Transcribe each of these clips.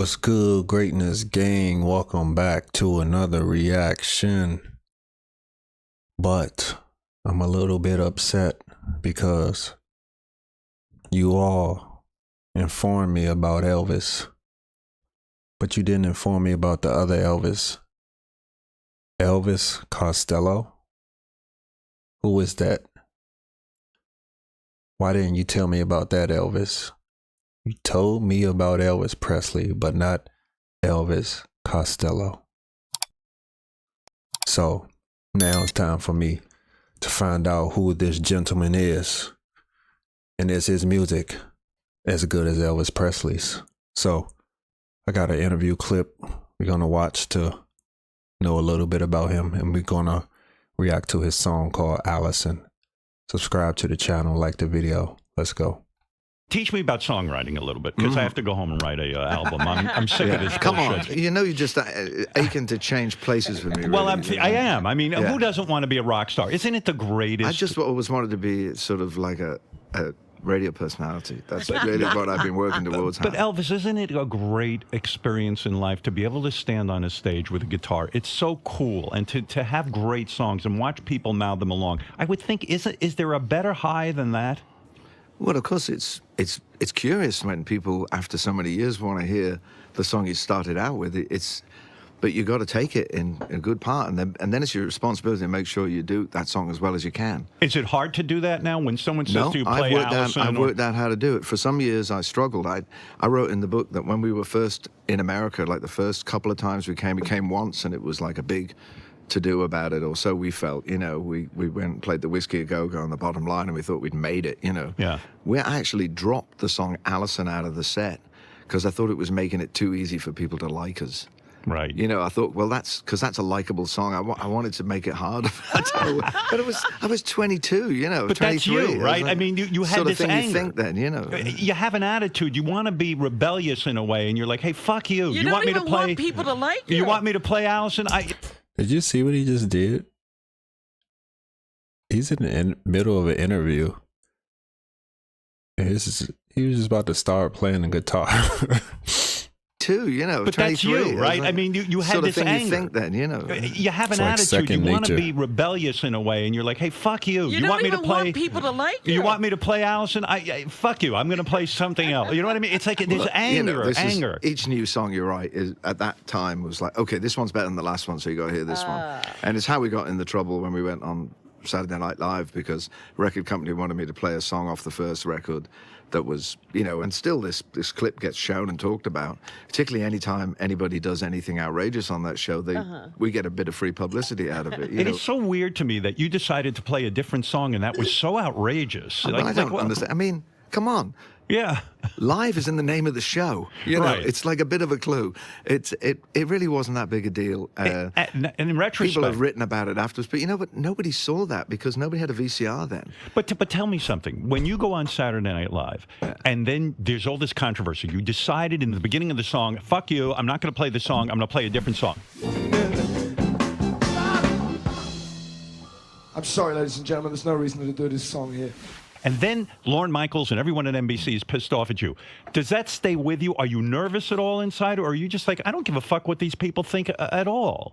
What's good, greatness gang? Welcome back to another reaction. But I'm a little bit upset because you all informed me about Elvis, but you didn't inform me about the other Elvis. Elvis Costello? Who is that? Why didn't you tell me about that, Elvis? You told me about Elvis Presley, but not Elvis Costello. So now it's time for me to find out who this gentleman is. And is his music as good as Elvis Presley's? So I got an interview clip we're going to watch to know a little bit about him. And we're going to react to his song called Allison. Subscribe to the channel, like the video. Let's go. Teach me about songwriting a little bit, because I have to go home and write a album. I'm sick of this Come bullshit. on, you know you're just aching to change places with me. Well, really. I am. I mean, who doesn't want to be a rock star? Isn't it the greatest? I just always wanted to be sort of like a radio personality. That's really what I've been working towards. But Elvis, isn't it a great experience in life to be able to stand on a stage with a guitar? It's so cool, and to have great songs and watch people mouth them along. I would think, is there a better high than that? Well, of course, it's curious when people, after so many years, want to hear the song you started out with. But you got to take it in a good part, and then it's your responsibility to make sure you do that song as well as you can. Is it hard to do that now when someone says to you, play Allison? I've worked out how to do it. For some years, I struggled. I wrote in the book that when we were first in America, like the first couple of times we came once, and it was like a big to-do about it, or so we felt. You know, we went and played the Whiskey A Go-Go on the bottom line, and we thought we'd made it, you know. Yeah. We actually dropped the song Allison out of the set because I thought it was making it too easy for people to like us. Right. You know, I thought, well, that's because that's a likable song. I wanted to make it harder. But I was 22, you know. But 23. that's you, right? Like, I mean, you had sort this of thing anger. You think then, you know. You have an attitude. You want to be rebellious in a way, and you're like, hey, fuck you. You want me to play? Want people to like you. You want me to play Allison? Did you see what he just did? He's in the middle of an interview. And he was just about to start playing the guitar. You know, but 23, that's you, right? Like, I mean, you had sort this of thing anger. You think then, you know. You have an like attitude. You want to nature. be rebellious in a way, and you're like, hey, fuck you. You want me to don't play? want people to like you. You want me to play Allison? Fuck you. I'm going to play something else. You know what I mean? It's like there's anger. You know, anger. Each new song you write is at that time was like, okay, this one's better than the last one, so you got to hear this one. And it's how we got in the trouble when we went on Saturday Night Live, because record company wanted me to play a song off the first record that was, you know, and still this clip gets shown and talked about, particularly anytime anybody does anything outrageous on that show, we get a bit of free publicity out of it. It is so weird to me that you decided to play a different song, and that was so outrageous. Well, I don't understand. I mean, come on. Yeah. Live is in the name of the show. You know, Right. it's like a bit of a clue. It really wasn't that big a deal. And in retrospect, people have written about it afterwards, but you know what? Nobody saw that because nobody had a VCR then. But tell me something. When you go on Saturday Night Live, and then there's all this controversy, you decided in the beginning of the song, fuck you, I'm not going to play the song, I'm going to play a different song. I'm sorry, ladies and gentlemen, there's no reason to do this song here. And then Lorne Michaels and everyone at NBC is pissed off at you. Does that stay with you? Are you nervous at all inside? Or are you just like, I don't give a fuck what these people think at all?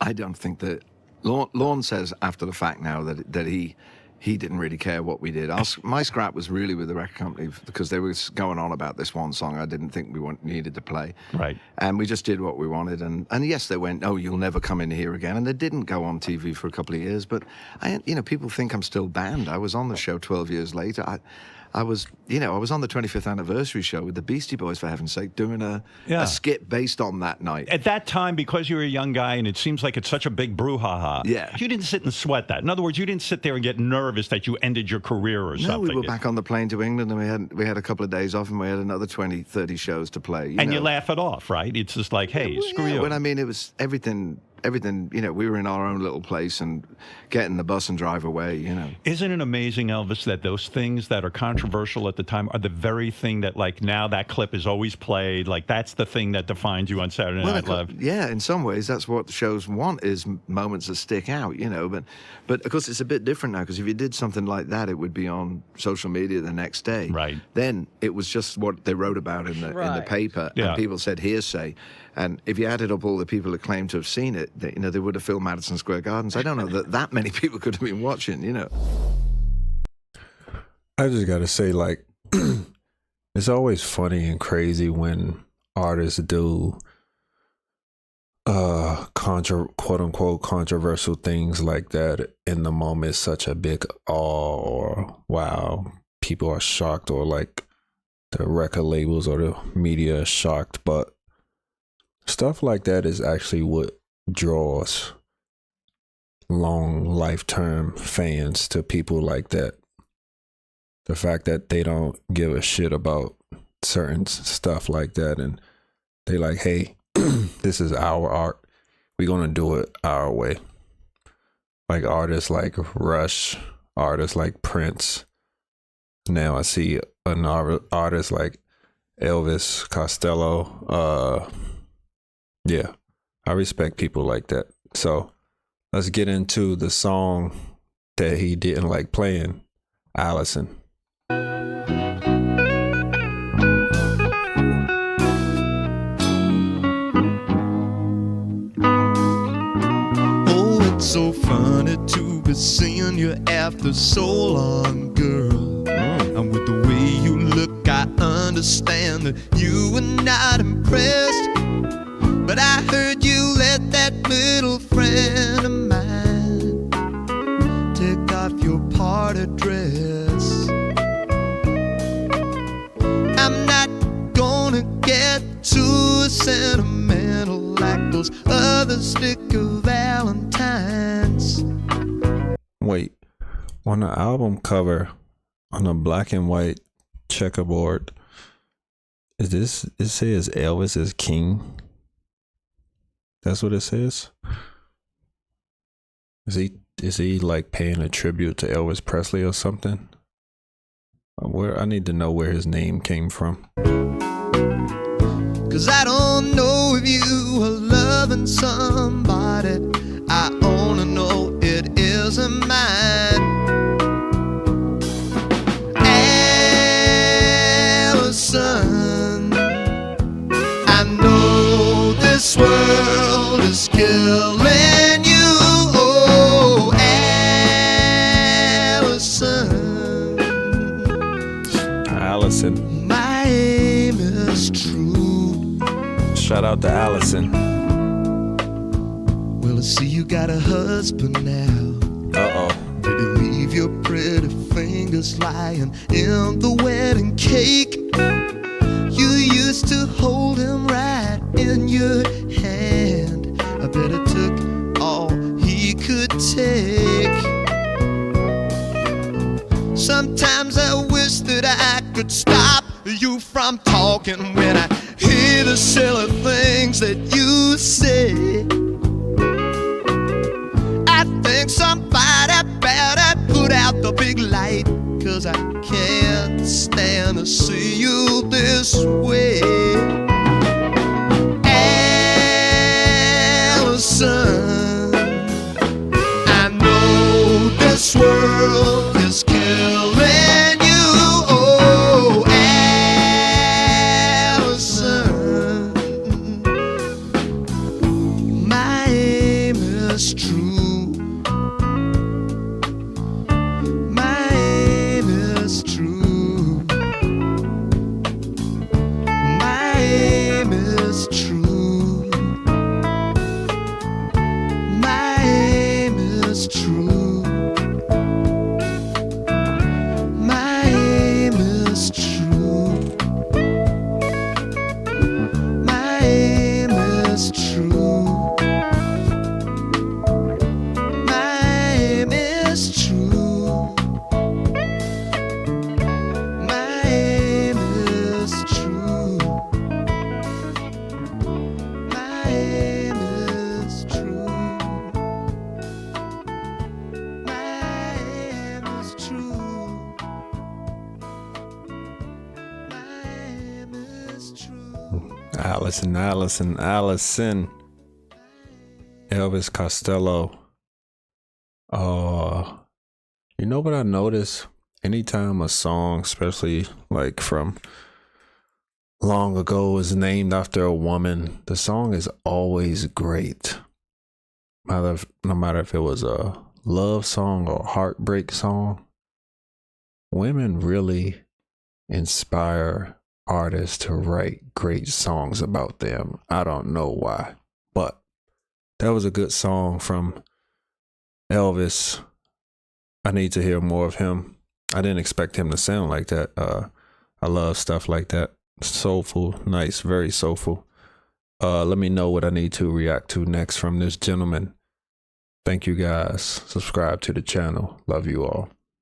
I don't think that... Lorne says after the fact now that he didn't really care what we did. My scrap was really with the record company because they were going on about this one song I didn't think we needed to play. Right. And we just did what we wanted. And yes, they went, oh, you'll never come in here again. And they didn't go on TV for a couple of years. But, you know, people think I'm still banned. I was on the show 12 years later. I was on the 25th anniversary show with the Beastie Boys, for heaven's sake, doing a skit based on that night. At that time, because you were a young guy and it seems like it's such a big brouhaha, you didn't sit and sweat that. In other words, you didn't sit there and get nervous that you ended your career or something. No, we were back on the plane to England, and we had a couple of days off, and we had another 20, 30 shows to play. You laugh it off, right? It's just like, hey, screw you. Well, I mean, it was everything everything, you know, we were in our own little place and getting the bus and drive away, you know. Isn't it amazing, Elvis, that those things that are controversial at the time are the very thing that, like, now that clip is always played? Like, that's the thing that defines you on Saturday Night Live. Yeah, in some ways, that's what the shows want, is moments that stick out, you know. But of course, it's a bit different now, because if you did something like that, it would be on social media the next day. Right. Then it was just what they wrote about in the paper, Yeah. and people said hearsay. And if you added up all the people that claimed to have seen it, they, you know, they would have filled Madison Square Gardens. I don't know that many people could have been watching, you know. I just got to say, like, it's always funny and crazy when artists do quote unquote controversial things like that. In the moment, such a big awe or wow, people are shocked, or like the record labels or the media are shocked. But stuff like that is actually what draws long lifetime fans to people like that. The fact that they don't give a shit about certain stuff like that, and they like, hey, this is our art, we're gonna do it our way. Like artists like Rush, artists like Prince. Now I see an artist like Elvis Costello. Yeah, I respect people like that. So let's get into the song that he didn't like playing, Allison. Oh, it's so funny to be seeing you after so long, girl. And with the way you look, I understand that you were not impressed. But I heard you let that little friend of mine take off your party dress. I'm not gonna get too sentimental like those other sticker Valentines. Wait, on the album cover, on a black and white checkerboard, it says Elvis is king? That's what it says? Is he like paying a tribute to Elvis Presley or something? I need to know where his name came from. 'Cause I don't know if you are loving somebody. I only know it isn't mine. Allison, I know this world is killing you. Oh, Allison. My aim is true. Shout out to Allison. Well, I see you got a husband now. Uh-oh. Did you leave your pretty fingers lying in the wedding cake? You used to hold him right in your hand. I bet it took all he could take. Sometimes I wish that I could stop you from talking when I hear the silly things that you say. I think somebody better put out the big light, 'cause I can't stand to see you this way. Allison, I know this world is killing you. Oh, Allison, my aim is true. My aim is true. My Allison. Elvis Costello. You know what I notice? Anytime a song, especially like from long ago, is named after a woman, the song is always great. No matter if it was a love song or heartbreak song, women really inspire artists to write great songs about them. I don't know why, but that was a good song from Elvis. I need to hear more of him. I didn't expect him to sound like that. I love stuff like that. Soulful, nice, very soulful. Let me know what I need to react to next from this gentleman. Thank you guys. Subscribe to the channel. Love you all.